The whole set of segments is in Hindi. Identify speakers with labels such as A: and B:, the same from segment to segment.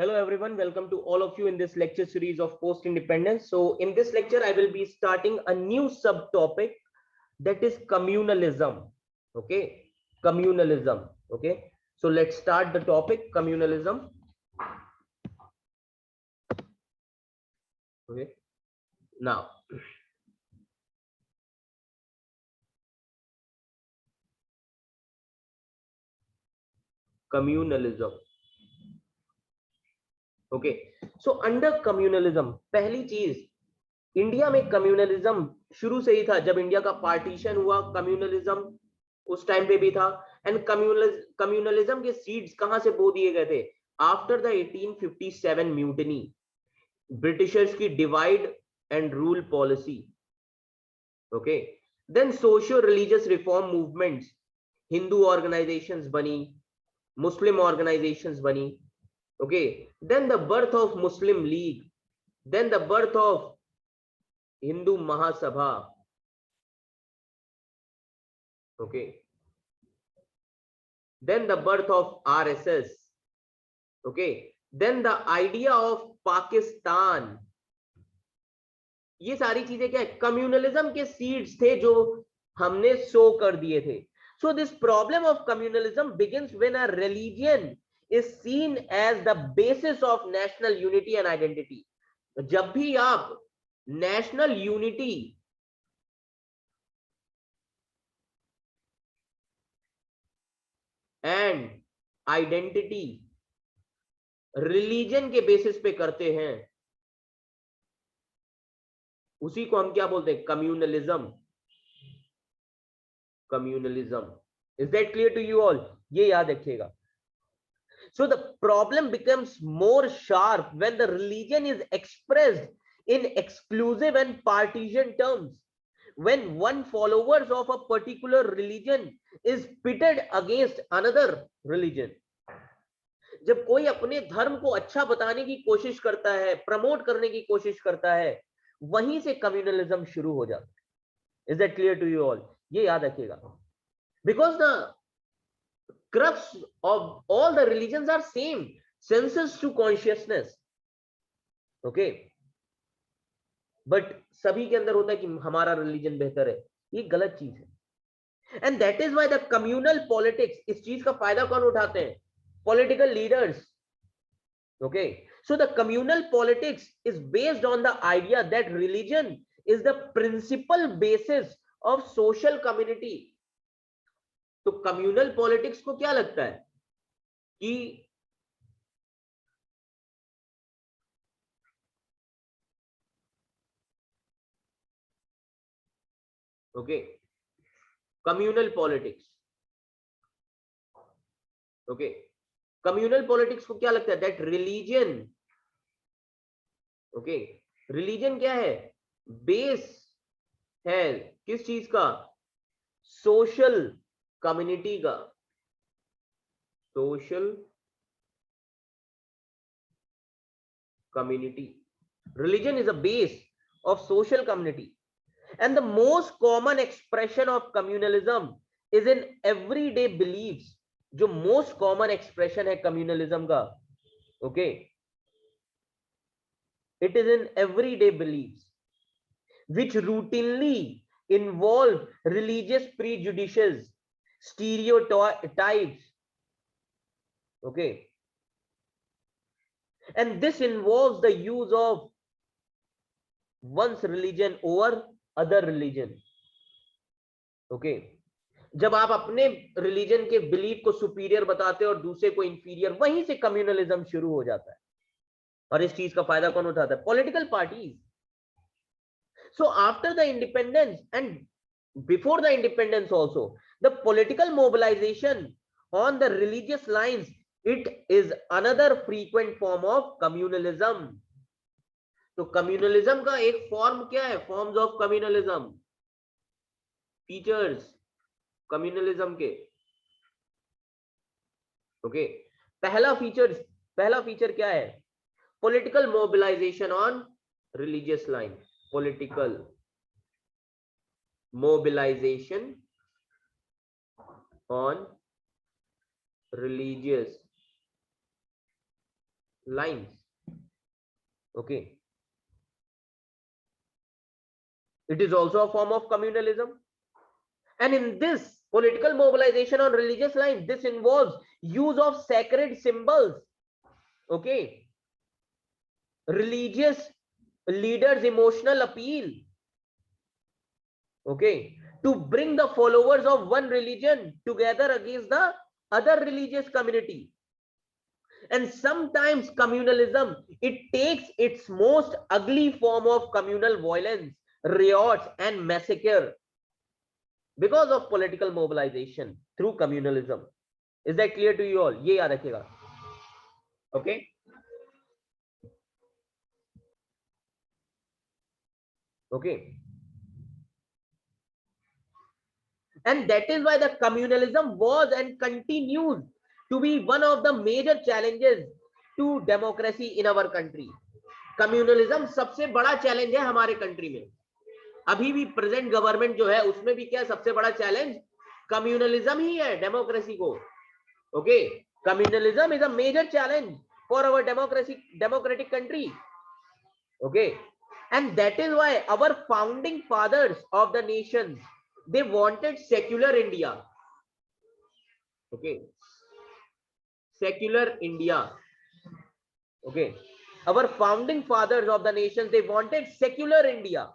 A: Hello everyone, welcome to all of you in this lecture series of post-independence. So in this lecture, I will be starting a new subtopic that is communalism. Okay, communalism. Okay, so let's start the topic communalism. Okay, now communalism. Okay, so under communalism, पहली चीज इंडिया में कम्युनलिज्म शुरू से ही था. जब इंडिया का पार्टीशन हुआ कम्युनलिज्म उस टाइम पे भी था. एंड कम्युनलिज्म के सीड्स कहां से बो दिए गए थे? आफ्टर द 1857 म्यूटनी, ब्रिटिशर्स की divide and rule policy. Okay, then socio religious reform movements, Hindu organisations बनी, मुस्लिम ऑर्गेनाइजेशंस बनी. Okay, then the birth of Muslim League, then the birth of Hindu Mahasabha. Okay, then the birth of RSS. Okay, then the idea of Pakistan. ये सारी चीजें क्या है? कम्युनलिज्म के सीड्स थे जो हमने सो कर दिए थे. So this problem of communalism begins when a religion is seen as the basis of national unity and identity. जब भी आप national unity and identity religion के बेसिस पे करते हैं, उसी को हम क्या बोलते हैं? Communalism. Communalism. Is that clear to you all? ये याद रखिएगा. So the problem becomes more sharp when the religion is expressed in exclusive and partisan terms. When one followers of a particular religion is pitted against another religion. जब कोई अपने धर्म को अच्छा बताने की कोशिश करता है, प्रमोट करने की कोशिश करता है, वहीं से कम्युनलिज्म शुरू हो जाता है. Is that clear to you all? ये याद रखिएगा. Because the crux of all the religions are same, senses to consciousness. okay, but सभी के अंदर होता है कि हमारा रिलीजन बेहतर है. ये गलत चीज है. And that is why the communal politics, इस चीज का फायदा कौन उठाते हैं? Political leaders. okay, so the communal politics is based on the idea that religion is the principal basis of social community. तो कम्युनल पॉलिटिक्स को क्या लगता है कि okay, communal politics. Okay, communal politics को क्या लगता है? That religion. ओके, रिलीजन क्या है? बेस है किस चीज का? सोशल कम्युनिटी का. Social community. religion is a base of social community, and the most common expression of communalism is in everyday beliefs. जो मोस्ट कॉमन एक्सप्रेशन है कम्युनलिज्म का, okay, it is in everyday beliefs which routinely involve religious prejudices, stereotypes. okay, and this involves the use of one's religion over other religion. okay, जब आप अपने रिलीजन के बिलीफ को सुपीरियर बताते हो और दूसरे को इंफीरियर, वहीं से कम्युनलिज्म शुरू हो जाता है. और इस चीज का फायदा कौन उठाता है? Political parties. So after the independence and before the independence also, the political mobilisation on the religious lines, it is another frequent form of communalism. तो कम्युनलिज्म का एक फॉर्म क्या है? Forms of communalism, features communalism के. ओके, पहला फीचर क्या है? Political mobilisation on religious line. Political mobilisation on religious lines. Okay. It is also a form of communalism. And in this political mobilization on religious lines, this involves use of sacred symbols. Okay. Religious leaders' emotional appeal. Okay. To bring the followers of one religion together against the other religious community. And sometimes communalism, it takes its most ugly form of communal violence, riots and massacre because of political mobilization through communalism. Is that clear to you all? ये याद रखिएगा. Okay. Okay. And that is why the communalism was and continues to be one of the major challenges to democracy in our country. Communalism सबसे बड़ा चैलेंज है हमारे कंट्री में. अभी भी प्रेजेंट गवर्नमेंट जो है उसमें भी क्या सबसे बड़ा चैलेंज कम्युनलिज्म ही है डेमोक्रेसी को. Okay. Communalism is a major challenge for our democratic country. Okay. And that is why our founding fathers of the nation, they wanted secular India. Okay. Secular India. Okay. Our founding fathers of the nation, they wanted secular India.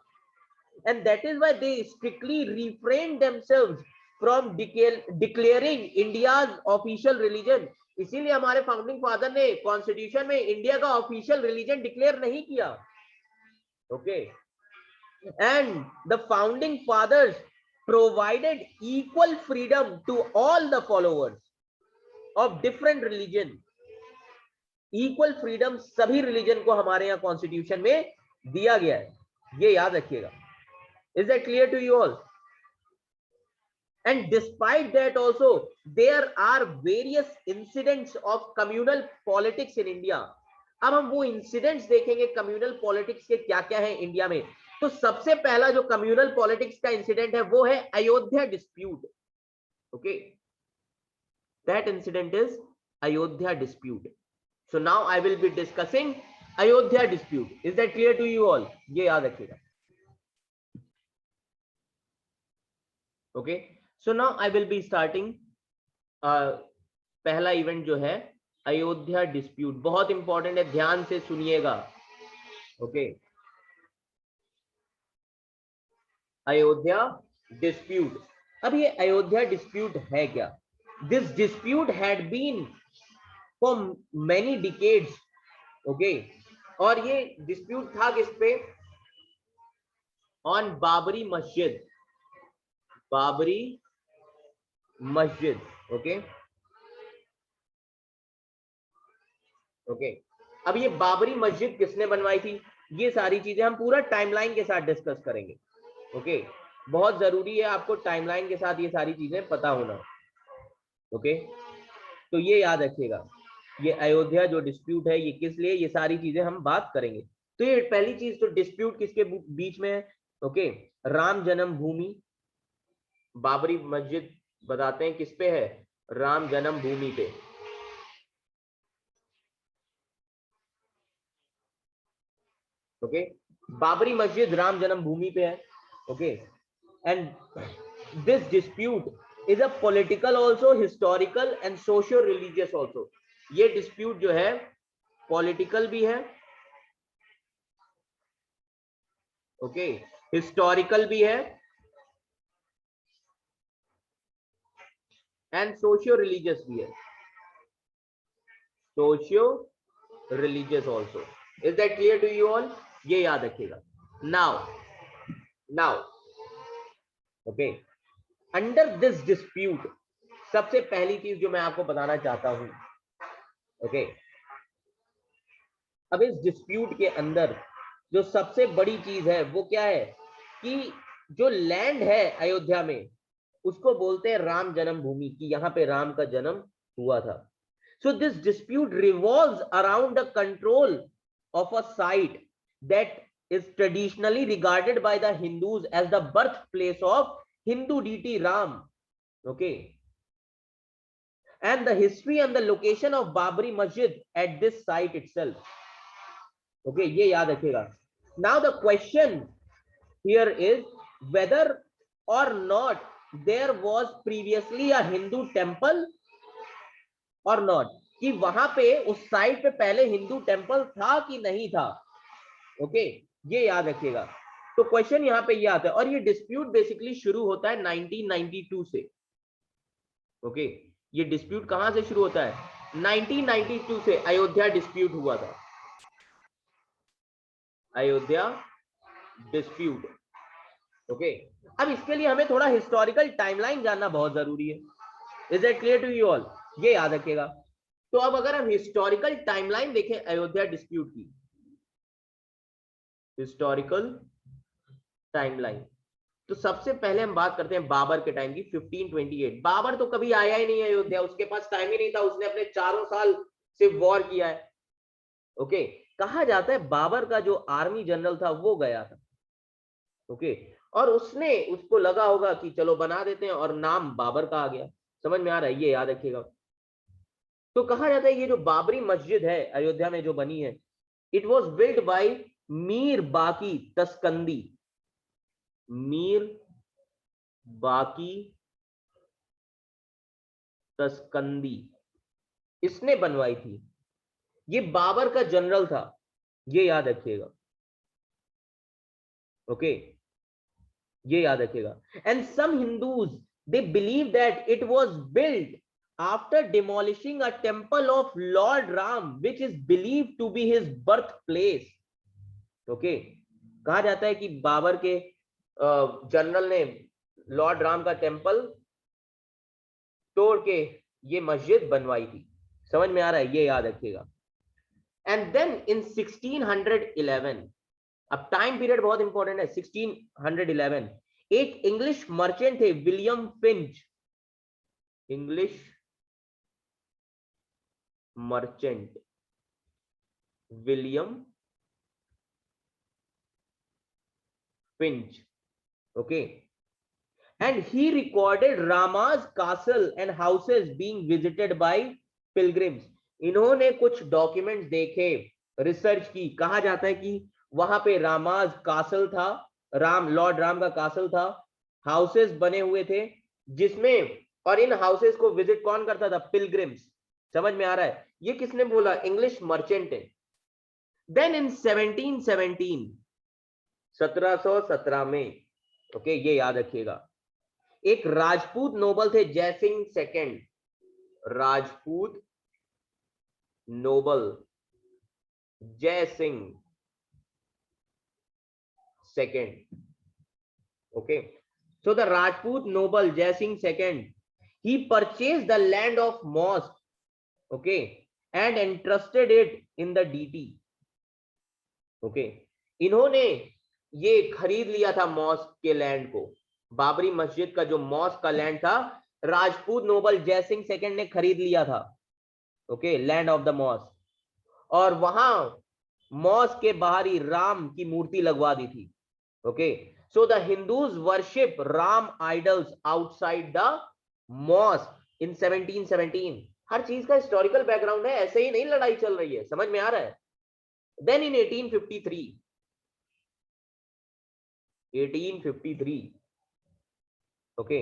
A: And that is why they strictly refrained themselves from declaring India's official religion. इसीलिए हमारे फाउंडिंग फादर ने कॉन्स्टिट्यूशन में इंडिया का ऑफिशियल रिलीजन डिक्लेयर नहीं किया. Okay. And the founding fathers provided equal freedom to all the followers of different religion. Equal freedom सभी रिलीजन को हमारे यहाँ कॉन्स्टिट्यूशन में दिया गया है. ये याद रखिएगा. Is that clear to you all? And despite that also, there are various incidents of communal politics in India. अब हम वो इंसिडेंट्स देखेंगे कम्युनल पॉलिटिक्स के क्या क्या है इंडिया में. तो सबसे पहला जो कम्युनल पॉलिटिक्स का इंसिडेंट है वो है Ayodhya dispute. Okay. That incident is Ayodhya dispute. So now I will be discussing Ayodhya dispute. Is that clear to you all? ये याद रखिएगा. Okay. So now I will be starting. पहला इवेंट जो है अयोध्या डिस्प्यूट, बहुत इंपॉर्टेंट है, ध्यान से सुनिएगा. ओके. अयोध्या डिस्प्यूट. अब ये अयोध्या डिस्प्यूट है क्या? This dispute had been for many decades. Okay. और ये डिस्प्यूट था किस पे? ऑन बाबरी मस्जिद. बाबरी मस्जिद. ओके. ओके. अब ये बाबरी मस्जिद किसने बनवाई थी, ये सारी चीजें हम पूरा टाइमलाइन के साथ डिस्कस करेंगे. ओके. बहुत जरूरी है आपको टाइमलाइन के साथ ये सारी चीजें पता होना. ओके. तो ये याद रखिएगा, ये अयोध्या जो डिस्प्यूट है ये किस लिए, ये सारी चीजें हम बात करेंगे. तो ये पहली चीज, तो डिस्प्यूट किसके बीच में है? ओके. राम जन्मभूमि, बाबरी मस्जिद बताते हैं किस पे है? राम जन्मभूमि पे. ओके. बाबरी मस्जिद राम जन्मभूमि पे है. Okay. And this dispute is a political also, historical and socio religious also. ये डिस्प्यूट जो है पॉलिटिकल भी है, ओके, हिस्टोरिकल भी है एंड सोशियो रिलीजियस भी है. Socio religious also. Is that clear to you all? ये याद रखिएगा. Now okay. Under this dispute, सबसे पहली चीज जो मैं आपको बताना चाहता हूं, ओके, अब इस डिस्प्यूट के अंदर जो सबसे बड़ी चीज है वो क्या है कि जो लैंड है अयोध्या में उसको बोलते हैं राम जन्मभूमि, की यहां पे राम का जन्म हुआ था. So this dispute revolves around the control of a site that is traditionally regarded by the Hindus as the birthplace of Hindu deity Ram. Okay. and the history and the location of Babri Masjid at this site itself. Okay, ये याद रखिएगा. Now the question here is whether or not there was previously a Hindu temple or not, कि वहां पे उस साइट पे पहले हिंदू टेम्पल था कि नहीं था. ओके, ये याद रखिएगा. तो क्वेश्चन यहाँ पे ये आता है, और ये डिस्प्यूट बेसिकली शुरू होता है 1992 से. ओके, ये डिस्प्यूट कहां से शुरू होता है? 1992 से अयोध्या डिस्प्यूट हुआ था. अयोध्या डिस्प्यूट. ओके, अब इसके लिए हमें थोड़ा हिस्टोरिकल टाइमलाइन जानना बहुत जरूरी है. Is it clear to you all? ये याद रखिएगा. तो अब अगर हम हिस्टोरिकल टाइमलाइन देखें अयोध्या डिस्प्यूट की, हिस्टोरिकल टाइमलाइन, तो सबसे पहले हम बात करते हैं बाबर के टाइम की, 1528. बाबर तो कभी आया ही नहीं अयोध्या, उसके पास टाइम ही नहीं था, उसने अपने 4 साल से वॉर किया है. ओके, कहा जाता है बाबर का जो आर्मी जनरल था वो गया था. ओके, और उसको लगा होगा कि चलो बना देते हैं, और नाम बाबर का आ गया. समझ में आ रहा है? ये याद रखिएगा. तो कहा जाता है ये जो बाबरी मस्जिद है अयोध्या में जो बनी है, it was build by Mir बाकी तस्कंदी. मीर बाकी तस्कंदी इसने बनवाई थी. ये बाबर का जनरल था, ये याद रखिएगा. ओके, ये याद रखिएगा. And some Hindus they believe that it was built after demolishing a temple of lord Ram which is believed to be his birthplace. Okay, कहा जाता है कि बाबर के जनरल ने लॉर्ड राम का टेंपल तोड़ के ये मस्जिद बनवाई थी. समझ में आ रहा है? ये याद रखिएगा. एंड देन इन 1611, अब टाइम पीरियड बहुत इंपॉर्टेंट है. 1611 एक इंग्लिश मर्चेंट थे William Finch. English merchant William Finch. Okay, and he recorded Rama's castle and houses being visited by pilgrims. इन्होंने कुछ डॉक्यूमेंट्स देखे, रिसर्च की. कहा जाता है कि वहां पे रामाज कासल था, लॉर्ड राम का कासल था, हाउसेस बने हुए थे जिसमें, और इन हाउसेस को विजिट कौन करता था? पिलग्रिम्स. समझ में आ रहा है? ये किसने बोला? इंग्लिश मर्चेंट है. देन इन 1717, 1717 में, ओके, ये याद रखिएगा, एक राजपूत नोबल थे Jaisingh second. Rajput noble Jaisingh second. Okay, so the Rajput noble Jai Singh II, he purchased the land of mosque, okay, and entrusted it in the deity. okay, इन्होंने ये खरीद लिया था मॉस्क के लैंड को. बाबरी मस्जिद का जो मॉस्क का लैंड था, राजपूत नोबल जय सिंह सेकंड ने खरीद लिया था. Okay, land of the mask. और वहां मॉस्क के बाहर ही राम की मूर्ति लगवा दी थी. Okay, so the Hindus worship Ram idols outside the mosque in 1717. हर चीज का हिस्टोरिकल बैकग्राउंड है, ऐसे ही नहीं लड़ाई चल रही है. समझ में आ रहा है? देन इन 1853, ओके,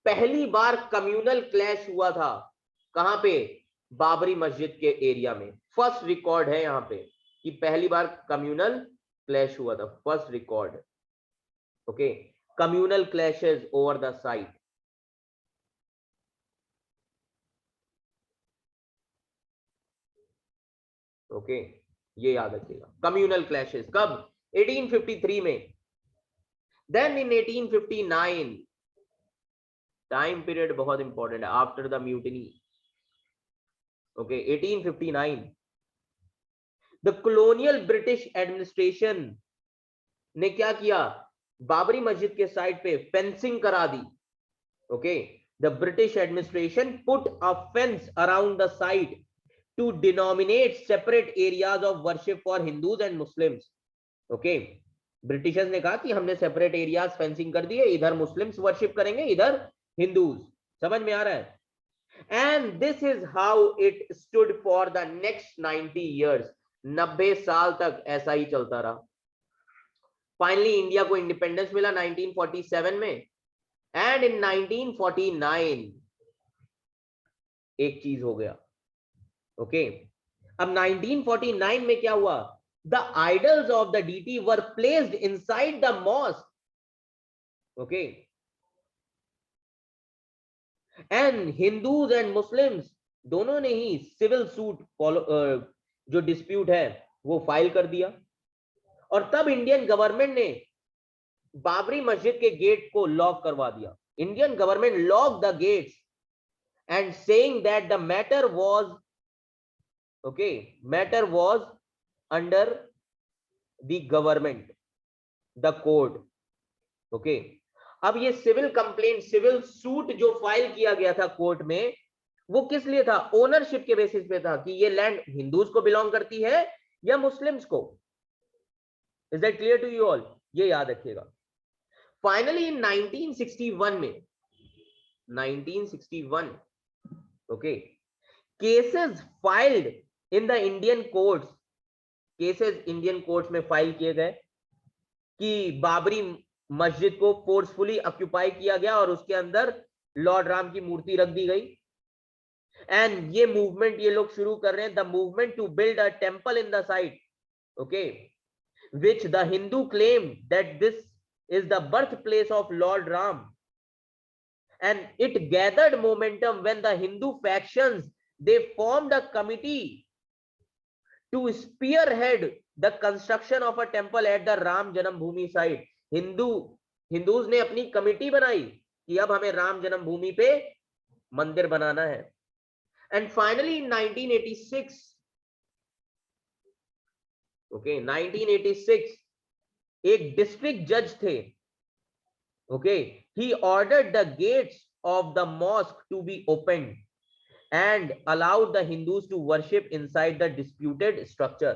A: पहली बार कम्युनल क्लैश हुआ था. कहां पे? बाबरी मस्जिद के एरिया में. फर्स्ट रिकॉर्ड है यहां पे कि पहली बार कम्युनल क्लैश हुआ था. First record. Okay, communal clashes over the site. Okay, ये याद रखिएगा. कम्युनल क्लैशेस कब? 1853 में. देन इन 1859, टाइम पीरियड बहुत इंपॉर्टेंट है, after the mutiny. Okay, 1859, the colonial British administration ने क्या किया? बाबरी मस्जिद के साइड पे फेंसिंग करा दी. Okay, the British administration put a fence around the site to denominate separate areas of worship for Hindus and Muslims. Okay, Britishers ने कहा कि हमने सेपरेट एरियाज फेंसिंग कर दिए, इधर मुस्लिम्स वर्शिप करेंगे, इधर हिंदूज. समझ में आ रहा है? And this is how it stood for the next 90 years. 90 साल तक ऐसा ही चलता रहा. फाइनली इंडिया को इंडिपेंडेंस मिला 1947 में, एंड इन 1949 एक चीज हो गया. ओके, अब 1949 में क्या हुआ? The idols of the deity were placed inside the mosque. Okay, and Hindus and Muslims दोनों ने ही सिविल सूट जो डिस्प्यूट है वो फाइल कर दिया. और तब इंडियन गवर्नमेंट ने बाबरी मस्जिद के गेट को लॉक करवा दिया. Indian government lock the gates and saying that the matter was under the government, the court. Okay, अब ये सिविल कंप्लेंट, सिविल सूट जो फाइल किया गया था कोर्ट में, वो किस लिए था? ओनरशिप के बेसिस पे था कि ये लैंड हिंदूज को बिलोंग करती है या मुस्लिम्स को. Is that clear to you all? ये याद रखिएगा. फाइनली इन 1961 में, 1961, okay, cases filed in the Indian courts, cases Indian courts में फाइल किए गए कि बाबरी मस्जिद को फोर्सफुली ऑक्यूपाई किया गया और उसके अंदर लॉर्ड राम की मूर्ति रख दी गई. एंड ये मूवमेंट ये लोग शुरू कर रहे हैं, the movement to build a temple in the site, okay, which the Hindu claim that this is the birthplace of lord Ram. And it gathered momentum when the Hindu factions they formed a committee to spearhead the construction of a temple at the Ram Janmabhoomi site. Hindus ने अपनी कमिटी बनाई कि अब हमें राम जन्मभूमि पे मंदिर बनाना है. एंड फाइनली इन 1986, ओके, 1986 एक डिस्ट्रिक्ट जज थे, okay, he ordered the gates of the mosque to be opened and allowed the Hindus to worship inside the disputed structure.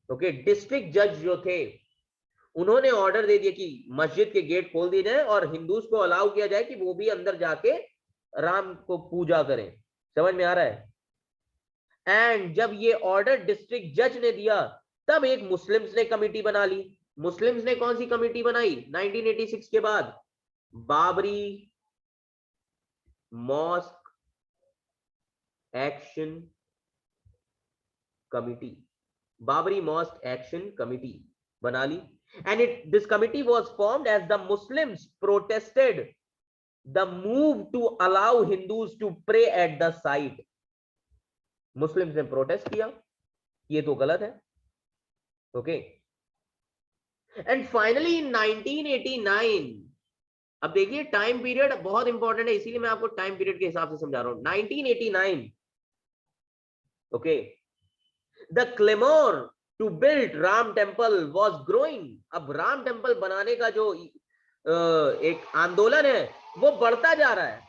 A: Okay, district जज जो थे उन्होंने ऑर्डर दे दिया कि मस्जिद के गेट खोल दिए जाए और हिंदूज को अलाउ किया जाए कि वो भी अंदर जाके राम को पूजा करें. समझ में आ रहा है? एंड जब ये ऑर्डर डिस्ट्रिक्ट जज ने दिया तब एक मुस्लिम्स ने कमिटी बना ली. मुस्लिम्स ने कौन सी कमिटी बनाई 1986 के बाद? Babri mosque action committee, Babri mosque action committee बना ली. And this committee was formed as the Muslims protested the move to allow Hindus to pray at the site. Muslims ने प्रोटेस्ट किया, ये तो गलत है. ओके, एंड फाइनली इन 1989, अब देखिए टाइम पीरियड बहुत इंपॉर्टेंट है, इसीलिए मैं आपको टाइम पीरियड के हिसाब से समझा रहा हूं. 1989, okay, the clamour to build Ram temple was growing. अब राम टेम्पल बनाने का जो एक आंदोलन है वो बढ़ता जा रहा है.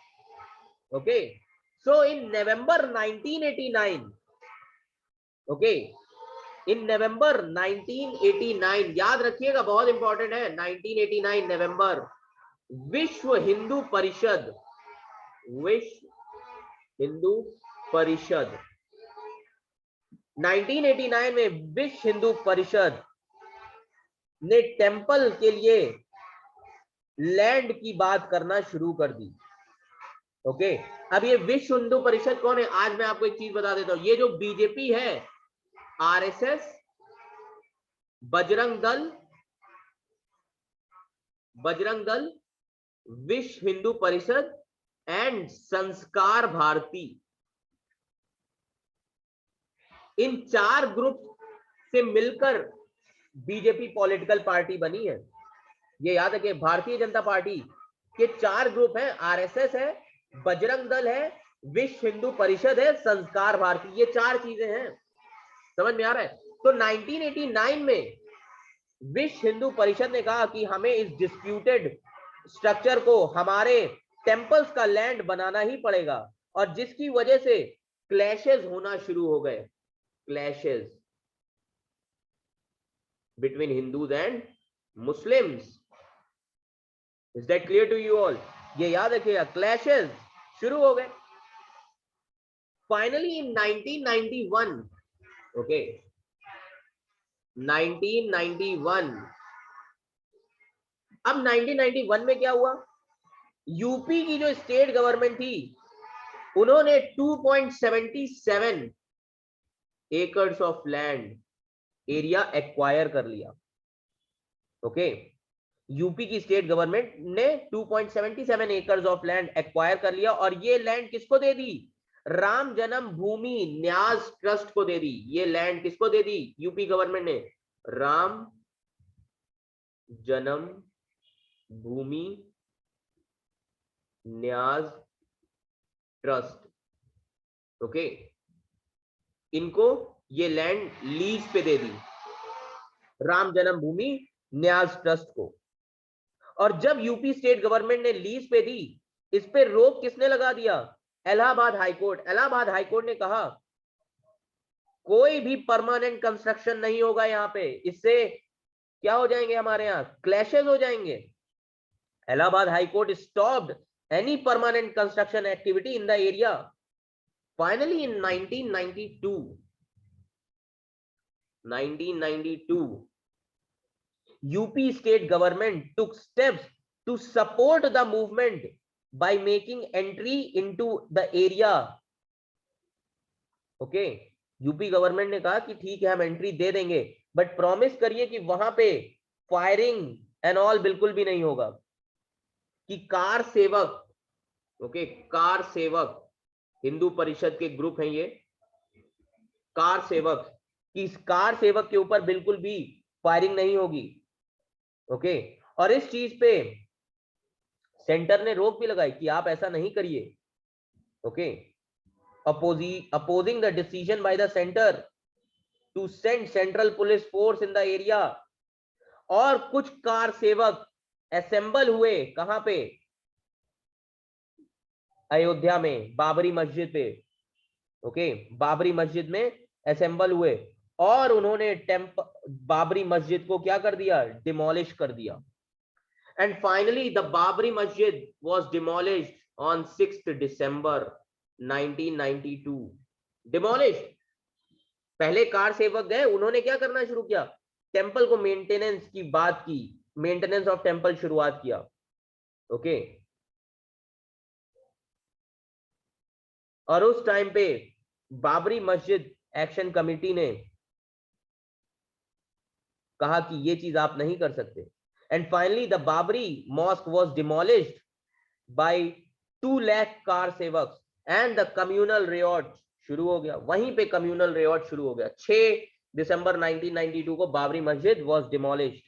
A: ओके, सो इन नवंबर 1989, ओके, इन नवंबर 1989, याद रखिएगा बहुत इंपॉर्टेंट है, 1989 नवंबर, विश्व हिंदू परिषद, विश्व हिंदू परिषद 1989 में विश्व हिंदू परिषद ने टेंपल के लिए लैंड की बात करना शुरू कर दी. ओके, अब ये विश्व हिंदू परिषद कौन है? आज मैं आपको एक चीज बता देता हूं. ये जो बीजेपी है, आरएसएस, बजरंग दल, विश्व हिंदू परिषद एंड संस्कार भारती, इन चार ग्रुप से मिलकर बीजेपी पॉलिटिकल पार्टी बनी है. ये याद रखिए, भारतीय जनता पार्टी के चार ग्रुप हैं, आरएसएस है, बजरंग दल है, विश्व हिंदू परिषद है, संस्कार भारती, ये चार चीजें हैं. समझ में आ रहा है? तो 1989 में विश्व हिंदू परिषद ने कहा कि हमें इस डिस्प्यूटेड स्ट्रक्चर को हमारे टेंपल्स का लैंड बनाना ही पड़ेगा, और जिसकी वजह से क्लैशेस होना शुरू हो गए, clashes between Hindus and Muslims. Is that clear to you all? ये याद रखिएगा, क्लैशेस शुरू हो गए. Finally in 1991, okay, 1991, अब 1991 में क्या हुआ, यूपी की जो स्टेट गवर्नमेंट थी उन्होंने 2.77 acres of land area acquire कर लिया। ओके, यूपी की स्टेट गवर्नमेंट ने 2.77 एकर्स ऑफ लैंड एक्वायर कर लिया और ये लैंड किसको दे दी, राम जन्म भूमि न्यास ट्रस्ट को दे दी। ये लैंड किसको दे दी यूपी गवर्नमेंट ने, राम जन्म भूमि न्यास ट्रस्ट। ओके, इनको ये लैंड लीज पे दे दी, राम जन्मभूमि न्यास ट्रस्ट को। और जब यूपी स्टेट गवर्नमेंट ने लीज पे दी, इस पे रोक किसने लगा दिया, इलाहाबाद हाईकोर्ट। इलाहाबाद हाईकोर्ट ने कहा कोई भी परमानेंट कंस्ट्रक्शन नहीं होगा यहाँ पे, इससे क्या हो जाएंगे, हमारे यहाँ क्लैशेस हो जाएंगे। Allahabad high court stopped any permanent construction activity in the area. Finally in 1992 UP state government took steps to support the movement by making entry into the area. Okay, UP government ने कहा कि ठीक है हम एंट्री दे देंगे, बट प्रॉमिस करिए कि वहां पे फायरिंग एंड ऑल बिल्कुल भी नहीं होगा, कि कार सेवक, ओके, कार सेवक हिंदू परिषद के ग्रुप हैं ये, कार सेवक, कि इस कार सेवक के ऊपर बिल्कुल भी फायरिंग नहीं होगी। ओके, और इस चीज पे सेंटर ने रोक भी लगाई कि आप ऐसा नहीं करिए। Okay, opposing the decision by the center to send central police force in the area। और कुछ कार सेवक असेंबल हुए कहां पे, अयोध्या में बाबरी मस्जिद पे। ओके, बाबरी मस्जिद में असेंबल हुए और उन्होंने बाबरी मस्जिद को क्या कर दिया, डिमोलिश कर दिया। And finally the Babri Masjid was demolished on 6 December 1992। Demolish, पहले कार सेवक गए, उन्होंने क्या करना शुरू किया, टेंपल को मेंटेनेंस की बात की, मेंटेनेंस ऑफ टेंपल शुरुआत किया। ओके, और उस टाइम पे बाबरी मस्जिद एक्शन कमेटी ने कहा कि ये चीज आप नहीं कर सकते। And finally the Babri mosque was demolished by 2 lakh kar sevak and the communal reward शुरू हो गया। वहीं पे कम्युनल रिवॉर्ड शुरू हो गया। 6 दिसंबर 1992 को Babri Masjid was demolished.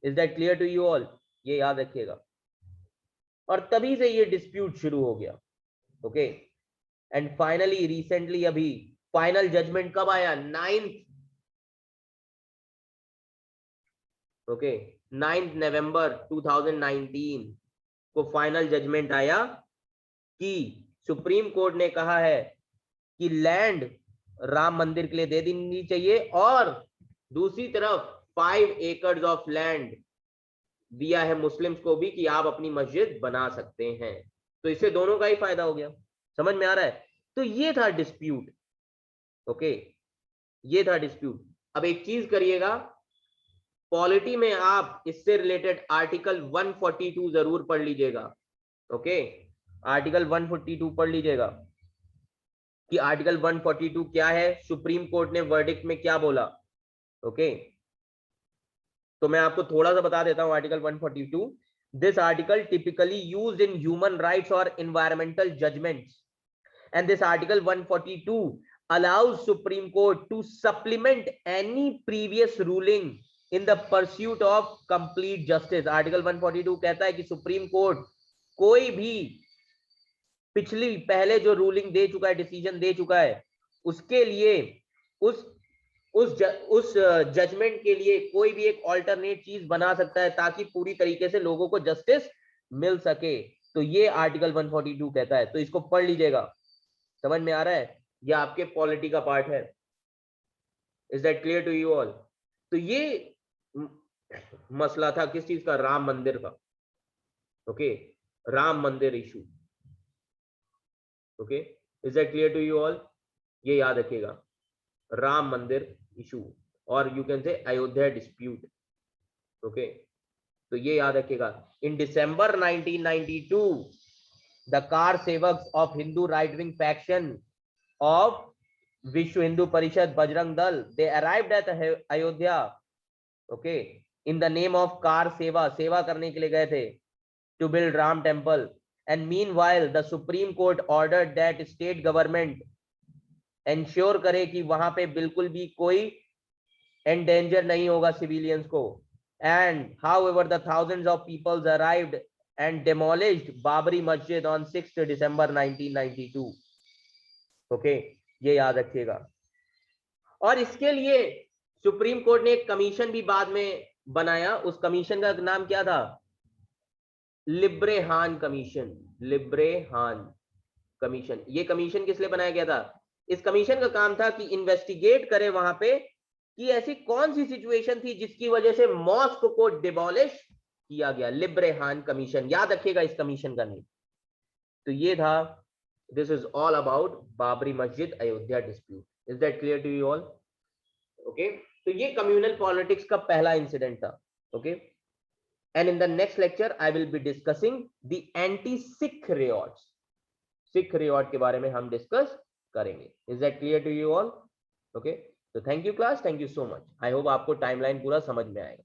A: Is that clear to you all, ये याद रखिएगा। और तभी से ये डिस्प्यूट शुरू हो गया। ओके, एंड फाइनली रिसेंटली अभी फाइनल जजमेंट कब आया, 9 नवंबर 2019 को फाइनल जजमेंट आया कि सुप्रीम कोर्ट ने कहा है कि लैंड राम मंदिर के लिए दे देनी चाहिए, और दूसरी तरफ 5 एकड़ ऑफ लैंड दिया है मुस्लिम्स को भी कि आप अपनी मस्जिद बना सकते हैं। तो इससे दोनों का ही फायदा हो गया। समझ में आ रहा है? तो ये था डिस्प्यूट। ओके, ये था डिस्प्यूट। अब एक चीज करिएगा, पॉलिटी में आप इससे रिलेटेड आर्टिकल 142 जरूर पढ़ लीजिएगा। ओके, आर्टिकल 142 पढ़ लीजिएगा कि आर्टिकल 142 क्या है, सुप्रीम कोर्ट ने वर्डिक्ट में क्या बोला। ओके, तो मैं आपको थोड़ा सा बता देता हूं article 142। This article typically used in human rights और environmental judgments, and this article 142 allows supreme court to supplement any previous ruling in the pursuit of complete justice। article 142 कहता है कि सुप्रीम कोर्ट कोई भी पिछली पहले जो रूलिंग दे चुका है, डिसीजन दे चुका है, उसके लिए उस जजमेंट के लिए कोई भी एक ऑल्टरनेट चीज बना सकता है ताकि पूरी तरीके से लोगों को जस्टिस मिल सके। तो ये आर्टिकल 142 कहता है, तो इसको पढ़ लीजिएगा। समझ में आ रहा है? ये आपके पॉलिटी का पार्ट है। Is that clear to you all? तो ये मसला था किस चीज का, राम मंदिर का। Okay, Ram Mandir issue. Okay, is that clear to you all? ये याद रखिएगा, राम मंदिर इशू और you can say Ayodhya dispute. Okay, तो ये याद रखिएगा। In December 1992 the kar sevaks of Hindu right wing faction of Vishwa Hindu Parishad Bajrang Dal, they arrived at Ayodhya, okay, in the name of kar seva, सेवा करने के लिए गए थे, to build Ram temple. And meanwhile the supreme court ordered that state government ensure करे कि वहां पे बिल्कुल भी कोई एंडेंजर नहीं होगा सिविलियंस को। And however the thousands of peoples arrived and demolished Babri Masjid on 6 December 1992। Okay, ये याद रखिएगा। और इसके लिए सुप्रीम कोर्ट ने एक कमीशन भी बाद में बनाया, उस कमीशन का नाम क्या था? लिब्रेहान कमीशन। लिब्रेहान कमीशन, ये कमीशन किस लिए बनाया गया था? इस कमीशन का काम था कि इन्वेस्टिगेट करे वहां पे कि ऐसी कौन सी सिचुएशन थी जिसकी वजह से मॉस्क को डिमोलिश किया गया। लिब्रेहान कमीशन, याद रखिएगा इस कमीशन का नेम। तो ये था, this is all about Babri Masjid Ayodhya dispute. Is that clear to you all? Okay, तो ये कम्युनल पॉलिटिक्स का पहला इंसिडेंट था। Okay, and in the next lecture I will be discussing the anti Sikh riots. Sikh riot के बारे में हम डिस्कस करेंगे। Is that clear to you all? Okay, तो thank you class, thank you so much. I hope आपको टाइमलाइन पूरा समझ में आएगा।